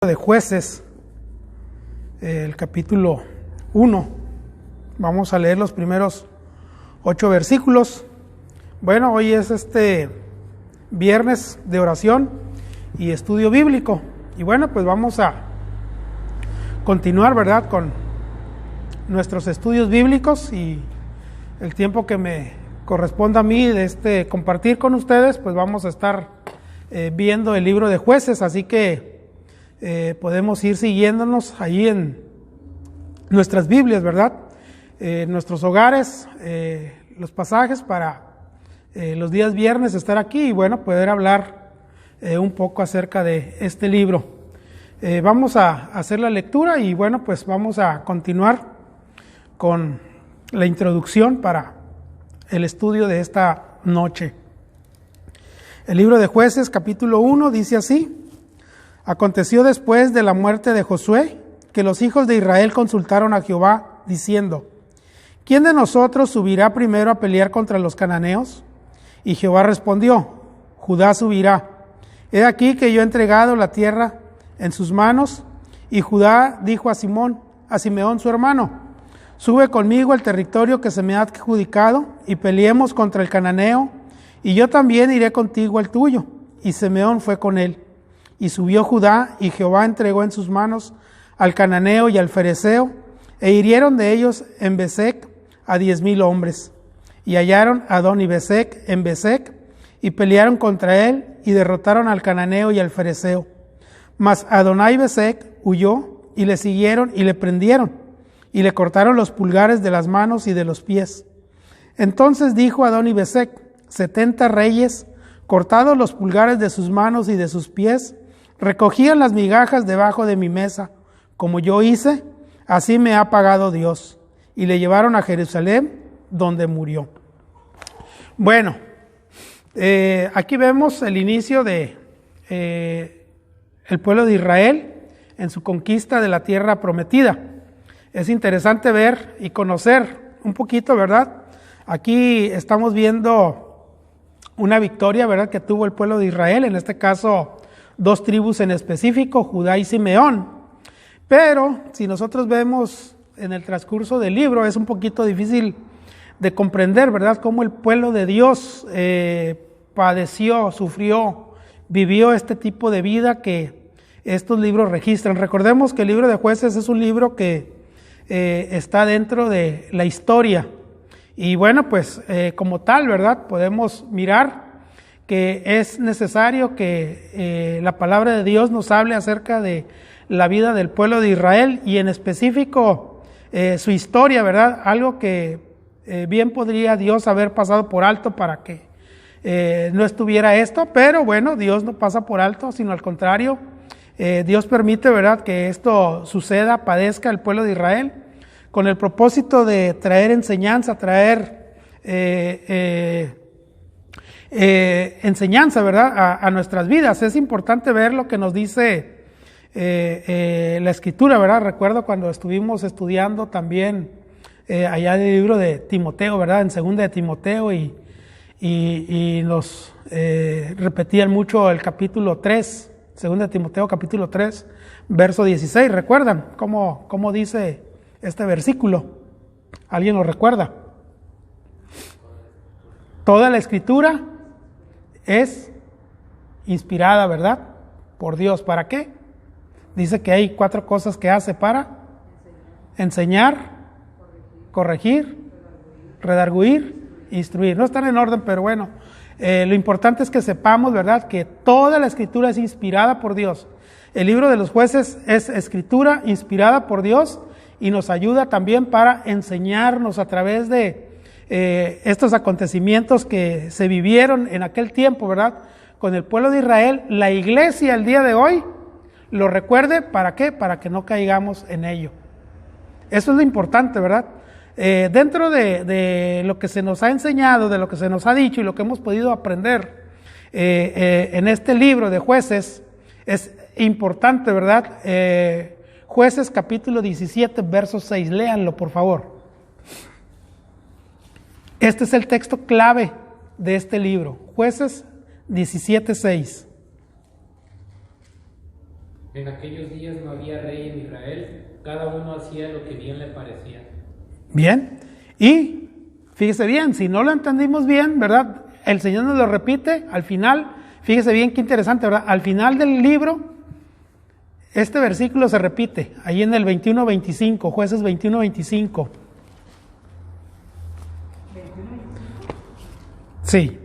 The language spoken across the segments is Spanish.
De Jueces, el capítulo 1. Vamos a leer los primeros 8 versículos. Bueno, hoy es viernes de oración y estudio bíblico. Y bueno, pues vamos a continuar, ¿verdad?, con nuestros estudios bíblicos, y el tiempo que me corresponda a mí de compartir con ustedes, pues vamos a estar viendo el libro de Jueces, así que podemos ir siguiéndonos ahí en nuestras Biblias, ¿verdad? En nuestros hogares, los pasajes para los días viernes estar aquí y bueno, poder hablar un poco acerca de este libro. Vamos a hacer la lectura y bueno, pues vamos a continuar con la introducción para el estudio de esta noche. El libro de Jueces, capítulo 1, dice así: Aconteció después de la muerte de Josué, que los hijos de Israel consultaron a Jehová, diciendo: ¿Quién de nosotros subirá primero a pelear contra los cananeos? Y Jehová respondió: Judá subirá. He aquí que yo he entregado la tierra en sus manos. Y Judá dijo a Simeón su hermano: Sube conmigo al territorio que se me ha adjudicado, y peleemos contra el cananeo, y yo también iré contigo al tuyo. Y Simeón fue con él. Y subió Judá, y Jehová entregó en sus manos al cananeo y al fereceo, e hirieron de ellos en Besec a 10,000 hombres. Y hallaron a Adón y Besec en Besec, y pelearon contra él, y derrotaron al cananeo y al fereceo. Mas Adonai Besec huyó, y le siguieron y le prendieron, y le cortaron los pulgares de las manos y de los pies. Entonces dijo Adón y Besec: 70 reyes, cortados los pulgares de sus manos y de sus pies, recogían las migajas debajo de mi mesa. Como yo hice, así me ha pagado Dios. Y le llevaron a Jerusalén, donde murió. Bueno, aquí vemos el inicio de el pueblo de Israel en su conquista de la tierra prometida. Es interesante ver y conocer un poquito, ¿verdad? Aquí estamos viendo una victoria, ¿verdad?, que tuvo el pueblo de Israel, en este caso 2 tribus en específico, Judá y Simeón. Pero si nosotros vemos en el transcurso del libro, es un poquito difícil de comprender, ¿verdad?, cómo el pueblo de Dios padeció, sufrió, vivió este tipo de vida que estos libros registran. Recordemos que el libro de Jueces es un libro que está dentro de la historia. Y bueno, pues como tal, ¿verdad?, podemos mirar que es necesario que la palabra de Dios nos hable acerca de la vida del pueblo de Israel y en específico su historia, ¿verdad? Algo que bien podría Dios haber pasado por alto para que no estuviera esto, pero bueno, Dios no pasa por alto, sino al contrario, Dios permite, ¿verdad?, que esto suceda, padezca el pueblo de Israel, con el propósito de traer enseñanza, enseñanza, ¿verdad?, a nuestras vidas. Es importante ver lo que nos dice la Escritura, ¿verdad? Recuerdo cuando estuvimos estudiando también allá del libro de Timoteo, ¿verdad?, en 2 de Timoteo, y nos repetían mucho el capítulo 3, 2 de Timoteo capítulo 3, verso 16. ¿Recuerdan cómo dice este versículo? ¿Alguien lo recuerda? Toda la Escritura es inspirada, ¿verdad?, por Dios. ¿Para qué? Dice que hay 4 cosas que hace: para enseñar, corregir, redarguir, instruir. No están en orden, pero bueno, lo importante es que sepamos, ¿verdad?, que toda la Escritura es inspirada por Dios. El libro de los Jueces es Escritura inspirada por Dios y nos ayuda también para enseñarnos a través de estos acontecimientos que se vivieron en aquel tiempo, ¿verdad?, con el pueblo de Israel. La iglesia el día de hoy lo recuerde. ¿Para qué? Para que no caigamos en ello. Eso es lo importante, ¿verdad? Dentro de lo que se nos ha enseñado, de lo que se nos ha dicho y lo que hemos podido aprender en este libro de Jueces, es importante, ¿verdad? Jueces capítulo 17, verso 6. Léanlo, por favor. Este es el texto clave de este libro, Jueces 17, 6. En aquellos días no había rey en Israel, cada uno hacía lo que bien le parecía. Bien, y fíjese bien, si no lo entendimos bien, ¿verdad? El Señor nos lo repite al final, fíjese bien qué interesante, ¿verdad? Al final del libro, este versículo se repite, ahí en el 21-25, Jueces 21-25. Sí.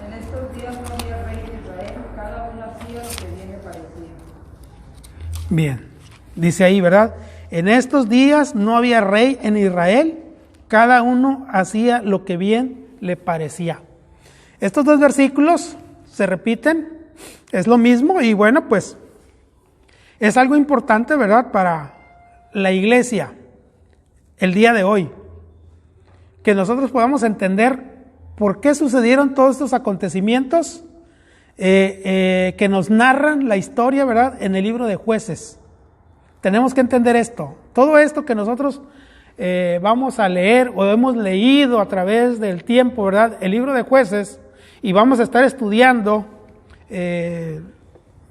En estos días no había rey en Israel, cada uno hacía lo que bien le parecía. Bien, dice ahí, ¿verdad? En estos días no había rey en Israel, cada uno hacía lo que bien le parecía. Estos dos versículos se repiten, es lo mismo y bueno, pues es algo importante, ¿verdad? Para la iglesia el día de hoy, que nosotros podamos entender por qué sucedieron todos estos acontecimientos que nos narran la historia, ¿verdad? En el libro de Jueces. Tenemos que entender esto. Todo esto que nosotros vamos a leer o hemos leído a través del tiempo, ¿verdad? El libro de Jueces, y vamos a estar estudiando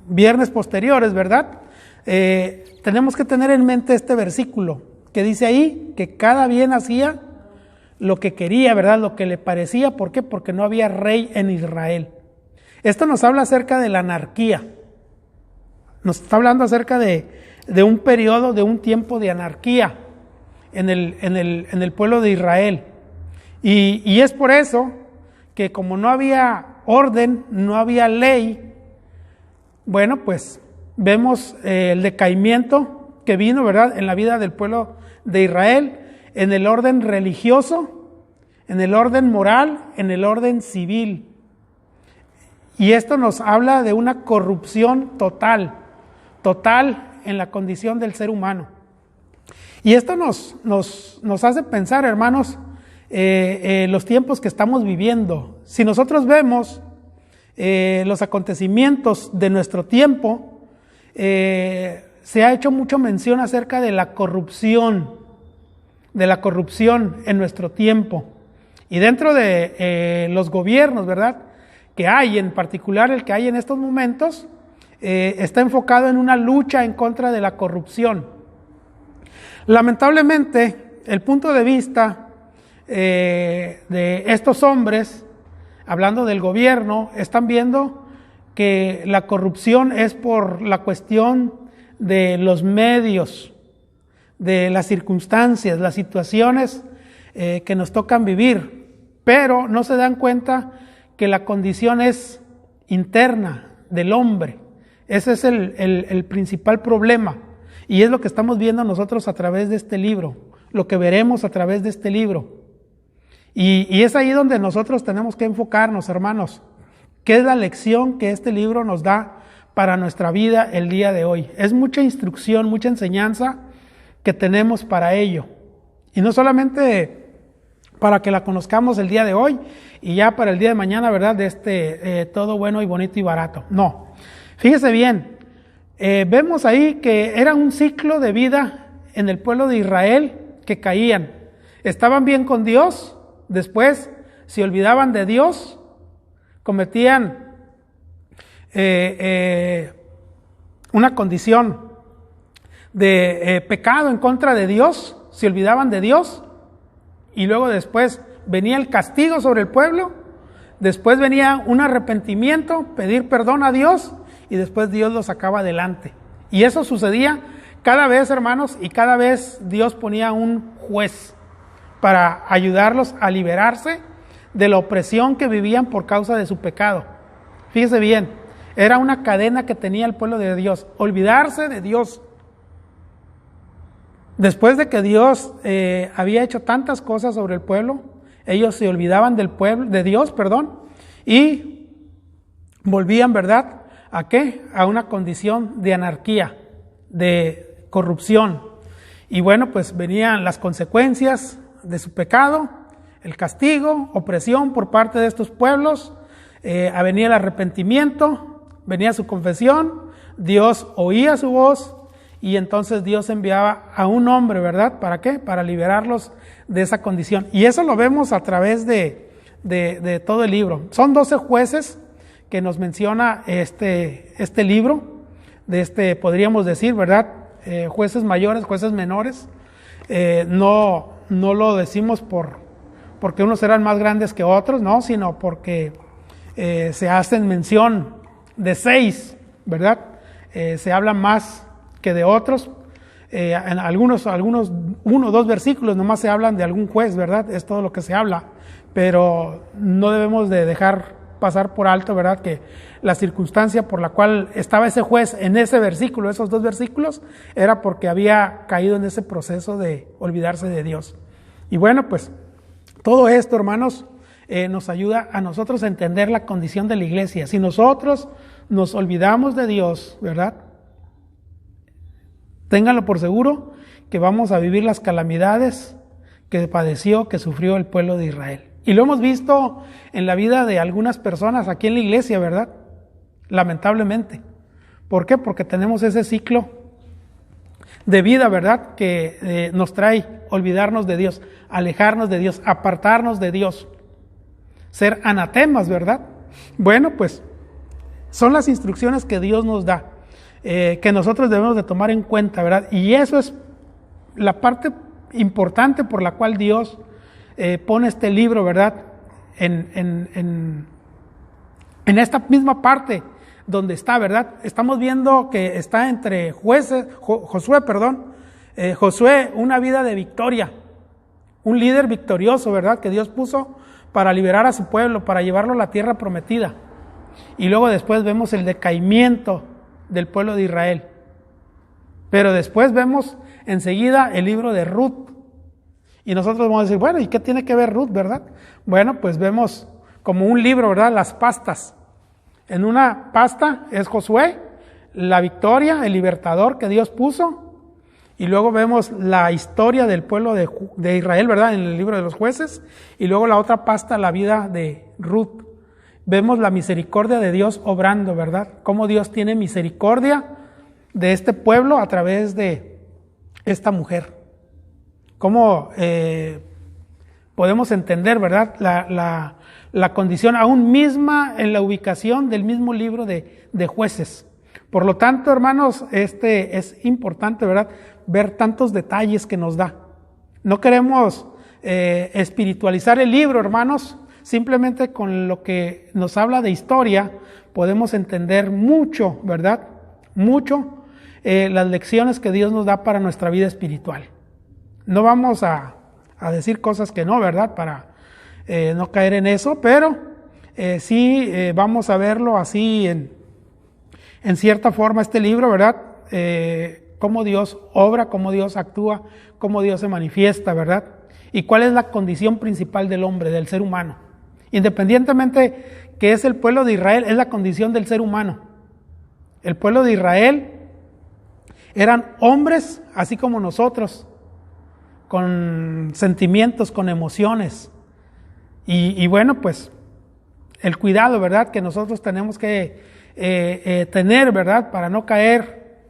viernes posteriores, ¿verdad? Tenemos que tener en mente este versículo que dice ahí que cada bien hacía lo que quería, ¿verdad? Lo que le parecía. ¿Por qué? Porque no había rey en Israel. Esto nos habla acerca de la anarquía. Nos está hablando acerca de un periodo, de un tiempo de anarquía en el pueblo de Israel. Y es por eso que como no había orden, no había ley, bueno, pues vemos el decaimiento que vino, ¿verdad?, en la vida del pueblo de Israel, en el orden religioso, en el orden moral, en el orden civil. Y esto nos habla de una corrupción total en la condición del ser humano. Y esto nos hace pensar, hermanos, los tiempos que estamos viviendo. Si nosotros vemos los acontecimientos de nuestro tiempo, se ha hecho mucha mención acerca de la corrupción en nuestro tiempo. Y dentro de los gobiernos, ¿verdad?, que hay, en particular el que hay en estos momentos, está enfocado en una lucha en contra de la corrupción. Lamentablemente, el punto de vista de estos hombres, hablando del gobierno, están viendo que la corrupción es por la cuestión de los medios, de las circunstancias, las situaciones que nos tocan vivir, pero no se dan cuenta que la condición es interna del hombre. Ese es el principal problema, y es lo que estamos viendo nosotros a través de este libro, lo que veremos a través de este libro. Y es ahí donde nosotros tenemos que enfocarnos, hermanos, qué es la lección que este libro nos da para nuestra vida el día de hoy. Es mucha instrucción, mucha enseñanza que tenemos para ello, y no solamente para que la conozcamos el día de hoy y ya para el día de mañana, ¿verdad?, de todo bueno y bonito y barato. No, fíjese bien, vemos ahí que era un ciclo de vida en el pueblo de Israel que caían. Estaban bien con Dios, después se olvidaban de Dios, cometían una condición de pecado en contra de Dios, se olvidaban de Dios, y luego después venía el castigo sobre el pueblo, después venía un arrepentimiento, pedir perdón a Dios, y después Dios los sacaba adelante. Y eso sucedía cada vez, hermanos, y cada vez Dios ponía un juez para ayudarlos a liberarse de la opresión que vivían por causa de su pecado. Fíjese bien, era una cadena que tenía el pueblo de Dios, olvidarse de Dios. Después de que Dios había hecho tantas cosas sobre el pueblo, ellos se olvidaban del pueblo, de Dios, y volvían, ¿verdad?, ¿a qué? A una condición de anarquía, de corrupción. Y bueno, pues venían las consecuencias de su pecado, el castigo, opresión por parte de estos pueblos, venía el arrepentimiento, venía su confesión, Dios oía su voz y entonces Dios enviaba a un hombre, ¿verdad? ¿Para qué? Para liberarlos de esa condición. Y eso lo vemos a través de todo el libro. Son 12 jueces que nos menciona este libro, podríamos decir, ¿verdad? Jueces mayores, jueces menores. No lo decimos porque unos eran más grandes que otros, no, sino porque se hacen mención de 6, ¿verdad? Se habla más que de otros. En algunos 1 o 2 versículos nomás se hablan de algún juez, ¿verdad? Es todo lo que se habla, pero no debemos de dejar pasar por alto, ¿verdad? Que la circunstancia por la cual estaba ese juez en ese versículo, esos 2 versículos, era porque había caído en ese proceso de olvidarse de Dios. Y bueno, pues todo esto, hermanos, nos ayuda a nosotros a entender la condición de la iglesia. Si nosotros nos olvidamos de Dios, ¿verdad? Ténganlo por seguro que vamos a vivir las calamidades que padeció, que sufrió el pueblo de Israel. Y lo hemos visto en la vida de algunas personas aquí en la iglesia, ¿verdad? Lamentablemente. ¿Por qué? Porque tenemos ese ciclo de vida, ¿verdad? Que nos trae olvidarnos de Dios, alejarnos de Dios, apartarnos de Dios, ser anatemas, ¿verdad? Bueno, pues son las instrucciones que Dios nos da, que nosotros debemos de tomar en cuenta, ¿verdad? Y eso es la parte importante por la cual Dios pone este libro, ¿verdad? En esta misma parte donde está, ¿verdad? Estamos viendo que está entre Josué, una vida de victoria, un líder victorioso, ¿verdad? Que Dios puso para liberar a su pueblo, para llevarlo a la tierra prometida. Y luego después vemos el decaimiento del pueblo de Israel. Pero después vemos enseguida el libro de Ruth. Y nosotros vamos a decir, bueno, ¿y qué tiene que ver Ruth, verdad? Bueno, pues vemos como un libro, ¿verdad? Las pastas. En una pasta es Josué, la victoria, el libertador que Dios puso. Y luego vemos la historia del pueblo de Israel, ¿verdad? En el libro de los jueces. Y luego la otra pasta, la vida de Ruth. Vemos la misericordia de Dios obrando, ¿verdad? Cómo Dios tiene misericordia de este pueblo a través de esta mujer. Cómo podemos entender, ¿verdad? La condición aún misma en la ubicación del mismo libro de jueces. Por lo tanto, hermanos, es importante, ¿verdad? Ver tantos detalles que nos da. No queremos espiritualizar el libro, hermanos. Simplemente con lo que nos habla de historia podemos entender mucho, ¿verdad? Mucho las lecciones que Dios nos da para nuestra vida espiritual. No vamos a decir cosas que no, ¿verdad? Para no caer en eso, pero sí vamos a verlo así en cierta forma este libro, ¿verdad? Cómo Dios obra, cómo Dios actúa, cómo Dios se manifiesta, ¿verdad? Y cuál es la condición principal del hombre, del ser humano. Independientemente que es el pueblo de Israel, es la condición del ser humano. El pueblo de Israel eran hombres así como nosotros, con sentimientos, con emociones. Y bueno, pues el cuidado, ¿verdad? Que nosotros tenemos que tener, ¿verdad? Para no caer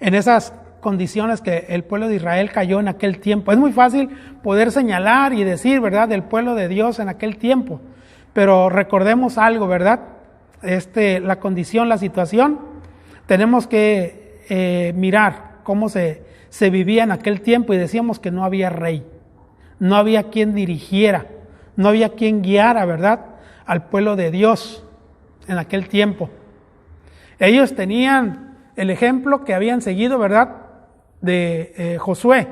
en esas condiciones que el pueblo de Israel cayó en aquel tiempo. Es muy fácil poder señalar y decir, ¿verdad?, del pueblo de Dios en aquel tiempo, pero recordemos algo, ¿verdad? La condición, la situación, tenemos que mirar cómo se vivía en aquel tiempo, y decíamos que no había rey, no había quien dirigiera, no había quien guiara, ¿verdad?, al pueblo de Dios en aquel tiempo. Ellos tenían el ejemplo que habían seguido, ¿verdad?, de Josué.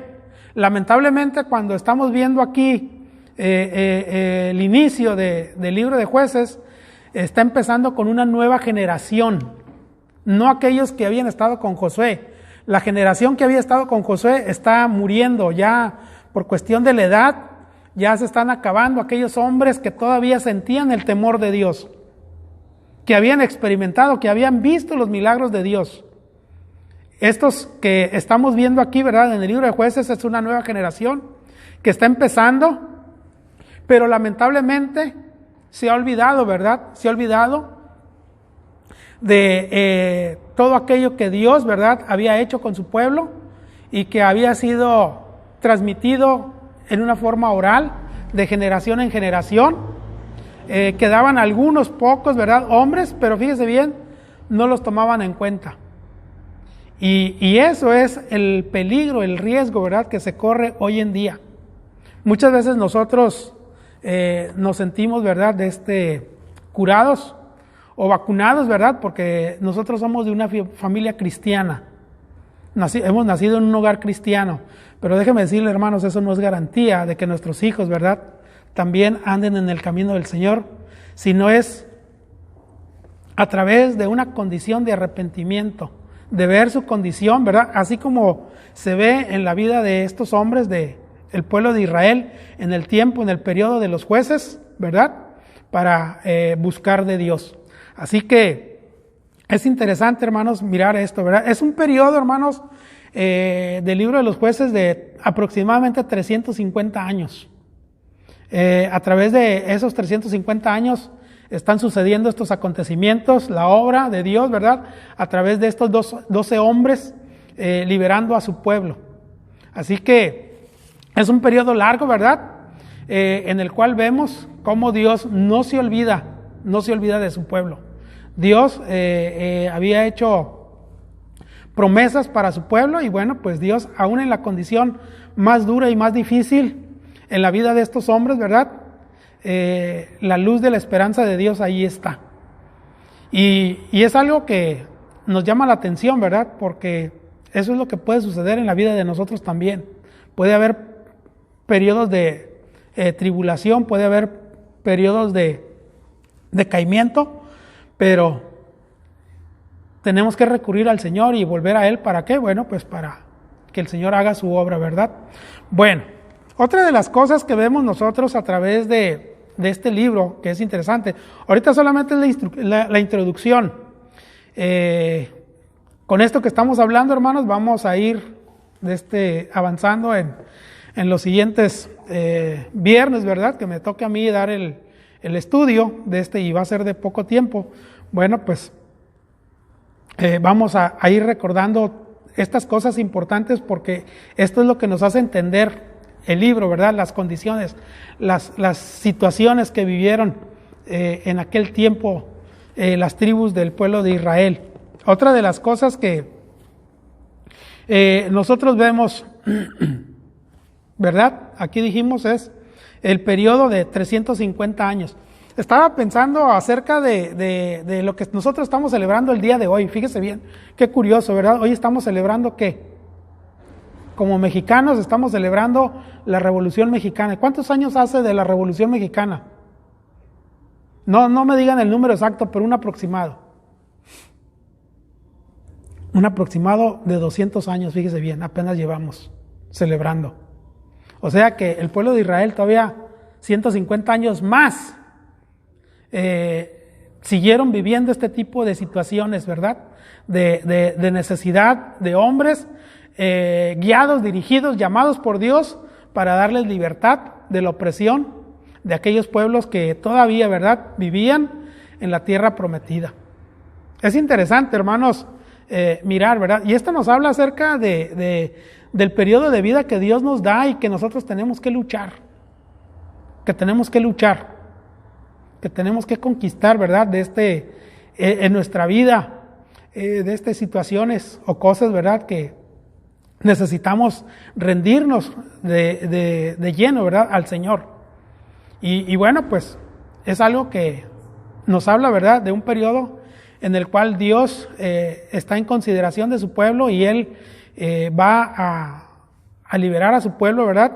Lamentablemente, cuando estamos viendo aquí el inicio del libro de Jueces, está empezando con una nueva generación, no aquellos que habían estado con Josué. La generación que había estado con Josué está muriendo ya por cuestión de la edad, ya se están acabando aquellos hombres que todavía sentían el temor de Dios, que habían experimentado, que habían visto los milagros de Dios. Estos que estamos viendo aquí, ¿verdad?, en el libro de Jueces, es una nueva generación que está empezando, pero lamentablemente se ha olvidado, ¿verdad? Se ha olvidado de todo aquello que Dios, ¿verdad?, había hecho con su pueblo y que había sido transmitido en una forma oral de generación en generación. Quedaban algunos pocos, ¿verdad?, hombres, pero fíjese bien, no los tomaban en cuenta. Y eso es el peligro, el riesgo, ¿verdad?, que se corre hoy en día. Muchas veces nosotros nos sentimos, ¿verdad?, curados o vacunados, ¿verdad?, porque nosotros somos de una familia cristiana. Hemos nacido en un hogar cristiano, pero déjeme decirle, hermanos, eso no es garantía de que nuestros hijos, ¿verdad?, también anden en el camino del Señor, sino es a través de una condición de arrepentimiento, de ver su condición, ¿verdad?, así como se ve en la vida de estos hombres del pueblo de Israel en el tiempo, en el periodo de los jueces, ¿verdad?, para buscar de Dios. Así que es interesante, hermanos, mirar esto, ¿verdad? Es un periodo, hermanos, del libro de los jueces de aproximadamente 350 años. A través de esos 350 años están sucediendo estos acontecimientos, la obra de Dios, ¿verdad?, a través de estos 12 hombres liberando a su pueblo. Así que es un periodo largo, ¿verdad?, en el cual vemos cómo Dios no se olvida de su pueblo. Dios había hecho promesas para su pueblo y bueno, pues Dios, aún en la condición más dura y más difícil en la vida de estos hombres, ¿verdad?, la luz de la esperanza de Dios ahí está. Y es algo que nos llama la atención, ¿verdad?, porque eso es lo que puede suceder en la vida de nosotros también. Puede haber periodos de tribulación, puede haber periodos de decaimiento, pero tenemos que recurrir al Señor y volver a Él. ¿Para qué? Bueno, pues para que el Señor haga su obra, ¿verdad? Bueno, otra de las cosas que vemos nosotros a través de este libro, que es interesante, ahorita solamente es la introducción. Con esto que estamos hablando, hermanos, vamos a ir avanzando en los siguientes viernes, ¿verdad?, que me toque a mí dar el estudio de y va a ser de poco tiempo. Bueno, pues vamos a ir recordando estas cosas importantes porque esto es lo que nos hace entender el libro, ¿verdad?, las condiciones, las situaciones que vivieron en aquel tiempo las tribus del pueblo de Israel. Otra de las cosas que nosotros vemos, ¿verdad?, aquí dijimos es el periodo de 350 años. Estaba pensando acerca de lo que nosotros estamos celebrando el día de hoy. Fíjese bien, qué curioso, ¿verdad? Hoy estamos celebrando ¿qué? Como mexicanos estamos celebrando la Revolución Mexicana. ¿Cuántos años hace de la Revolución Mexicana? No me digan el número exacto, pero un aproximado. Un aproximado de 200 años, fíjese bien, apenas llevamos celebrando. O sea que el pueblo de Israel todavía 150 años más siguieron viviendo este tipo de situaciones, ¿verdad? De necesidad de hombres guiados, dirigidos, llamados por Dios para darles libertad de la opresión de aquellos pueblos que todavía, ¿verdad?, vivían en la tierra prometida. Es interesante, hermanos, mirar, ¿verdad? Y esto nos habla acerca del periodo de vida que Dios nos da y que nosotros tenemos que luchar, que tenemos que conquistar, ¿verdad?, en nuestra vida, de estas situaciones o cosas, ¿verdad?, que necesitamos rendirnos de lleno, ¿verdad?, al Señor. Y bueno, pues es algo que nos habla, ¿verdad?, de un periodo en el cual Dios está en consideración de su pueblo y Él va a liberar a su pueblo, ¿verdad?,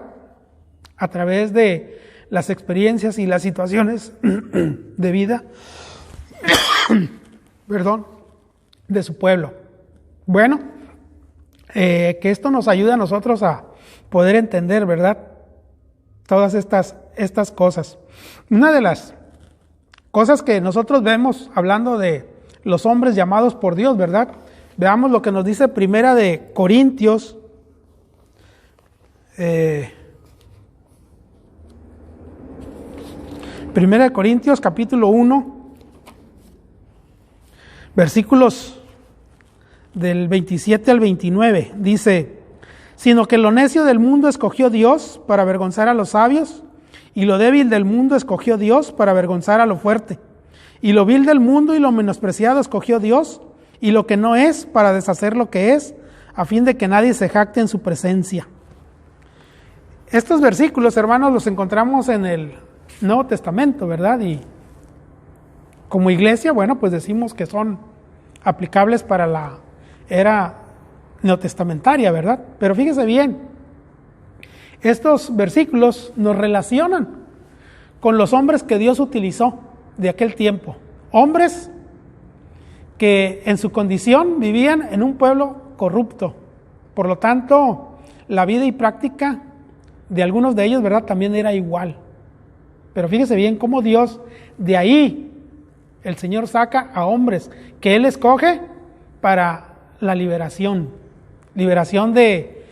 a través de las experiencias y las situaciones de vida, de su pueblo. Bueno, que esto nos ayude a nosotros a poder entender, ¿verdad?, todas estas cosas. Una de las cosas que nosotros vemos hablando de los hombres llamados por Dios, ¿verdad? Veamos lo que nos dice Primera de Corintios, Primera de Corintios capítulo 1, versículos del 27 al 29, dice: sino que lo necio del mundo escogió Dios para avergonzar a los sabios, y lo débil del mundo escogió Dios para avergonzar a lo fuerte, y lo vil del mundo y lo menospreciado escogió Dios, y lo que no es para deshacer lo que es, a fin de que nadie se jacte en su presencia. Estos versículos, hermanos, los encontramos en el Nuevo Testamento, ¿verdad? Y como iglesia, bueno, pues decimos que son aplicables para la era neotestamentaria, ¿verdad? Pero fíjese bien, estos versículos nos relacionan con los hombres que Dios utilizó de aquel tiempo. Hombres que en su condición vivían en un pueblo corrupto. Por lo tanto, la vida y práctica de algunos de ellos, ¿verdad?, también era igual. Pero fíjese bien cómo Dios, de ahí, el Señor saca a hombres que Él escoge para la liberación. Liberación de,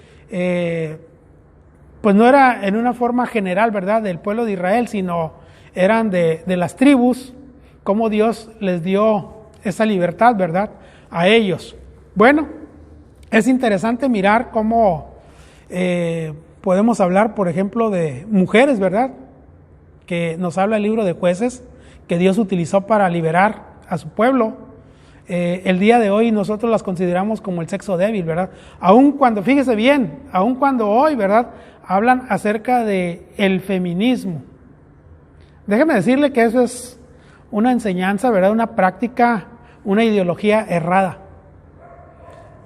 pues no era en una forma general, ¿verdad?, del pueblo de Israel, sino eran de las tribus, cómo Dios les dio esa libertad, ¿verdad?, a ellos. Bueno, es interesante mirar cómo podemos hablar, por ejemplo, de mujeres, ¿verdad?, que nos habla el libro de Jueces, que Dios utilizó para liberar a su pueblo. El día de hoy nosotros las consideramos como el sexo débil, ¿verdad? Aun cuando, fíjese bien, aun cuando hoy, ¿verdad?, hablan acerca de el feminismo. Déjeme decirle que eso es una enseñanza, ¿verdad?, una práctica, una ideología errada.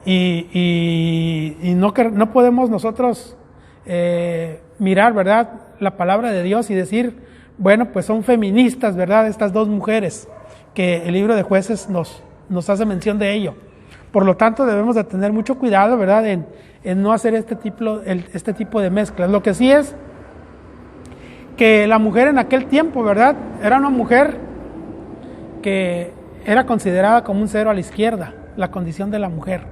Y no podemos nosotros mirar, ¿verdad?, la palabra de Dios y decir, bueno, pues son feministas, ¿verdad?, estas dos mujeres, que el libro de Jueces nos hace mención de ello. Por lo tanto, debemos de tener mucho cuidado, ¿verdad?, en no hacer este tipo de mezclas. Lo que sí es que la mujer en aquel tiempo, ¿verdad?, era una mujer que era considerada como un cero a la izquierda, la condición de la mujer.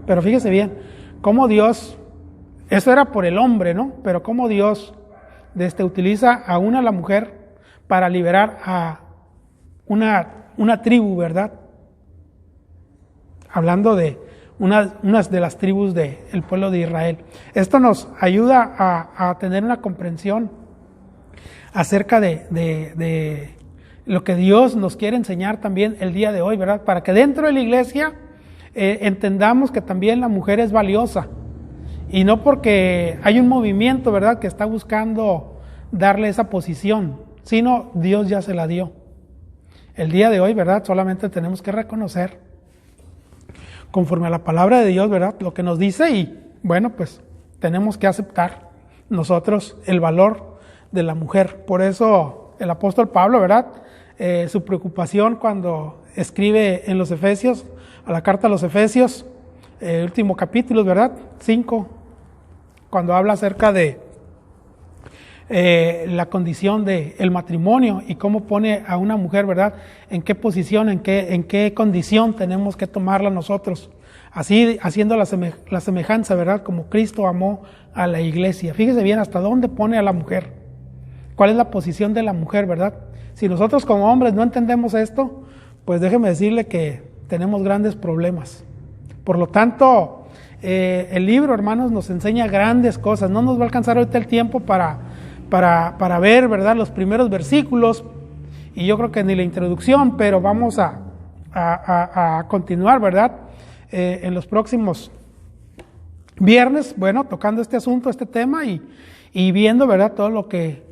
Pero fíjese bien, cómo Dios, eso era por el hombre, ¿no?, pero cómo Dios utiliza a la mujer para liberar a una tribu, ¿verdad? Hablando de unas de las tribus del pueblo de Israel. Esto nos ayuda a tener una comprensión acerca de lo que Dios nos quiere enseñar también el día de hoy, ¿verdad? Para que dentro de la iglesia entendamos que también la mujer es valiosa. Y no porque hay un movimiento, ¿verdad?, que está buscando darle esa posición, sino Dios ya se la dio. El día de hoy, ¿verdad?, solamente tenemos que reconocer, conforme a la palabra de Dios, ¿verdad?, lo que nos dice, y bueno, pues tenemos que aceptar nosotros el valor de la mujer. Por eso el apóstol Pablo, ¿verdad?, su preocupación cuando escribe en los Efesios, a la carta a los Efesios, último capítulo, ¿verdad?, 5, cuando habla acerca de la condición del matrimonio y cómo pone a una mujer, ¿verdad?, en qué posición, en qué condición tenemos que tomarla nosotros, así haciendo la semejanza, ¿verdad?, como Cristo amó a la iglesia. Fíjese bien hasta dónde pone a la mujer, cuál es la posición de la mujer, ¿verdad? Si nosotros como hombres no entendemos esto, pues déjeme decirle que tenemos grandes problemas. Por lo tanto, el libro, hermanos, nos enseña grandes cosas. No nos va a alcanzar ahorita el tiempo para ver, ¿verdad?, los primeros versículos, y yo creo que ni la introducción, pero vamos a continuar, ¿verdad?, en los próximos viernes, bueno, tocando este asunto, este tema, y viendo, ¿verdad?, todo lo que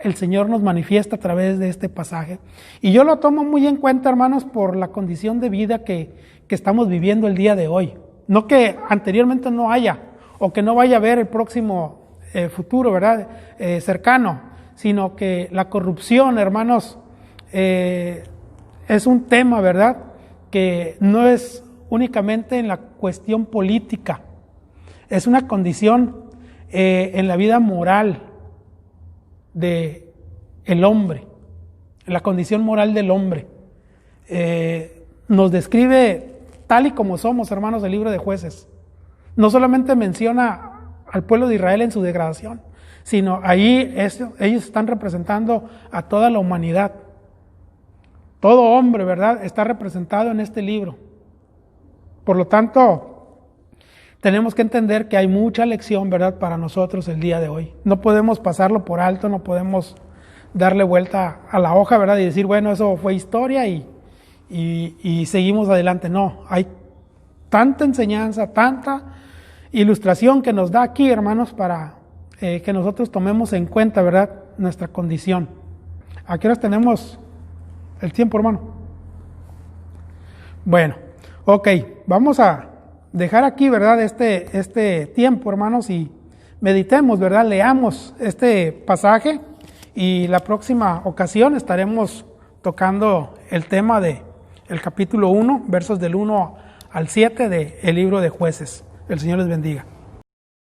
el Señor nos manifiesta a través de este pasaje. Y yo lo tomo muy en cuenta, hermanos, por la condición de vida que estamos viviendo el día de hoy. No que anteriormente no haya, o que no vaya a haber el próximo futuro, ¿verdad?, cercano, sino que la corrupción, hermanos, es un tema, ¿verdad?, que no es únicamente en la cuestión política, es una condición en la vida moral de el hombre, en la condición moral del hombre. Nos describe tal y como somos, hermanos, del libro de Jueces. No solamente menciona al pueblo de Israel en su degradación, sino ahí ellos están representando a toda la humanidad. Todo hombre, ¿verdad?, está representado en este libro. Por lo tanto, tenemos que entender que hay mucha lección, ¿verdad?, para nosotros el día de hoy. No podemos pasarlo por alto, no podemos darle vuelta a la hoja, ¿verdad?, y decir, bueno, eso fue historia y seguimos adelante. No, hay tanta enseñanza, tanta ilustración que nos da aquí, hermanos, para que nosotros tomemos en cuenta, ¿verdad?, nuestra condición. ¿A qué horas tenemos el tiempo, hermano? Bueno, ok, vamos a dejar aquí, ¿verdad?, este tiempo, hermanos, y meditemos, ¿verdad?, leamos este pasaje, y la próxima ocasión estaremos tocando el tema de el capítulo 1, versos del 1 al 7 del libro de Jueces. El Señor les bendiga.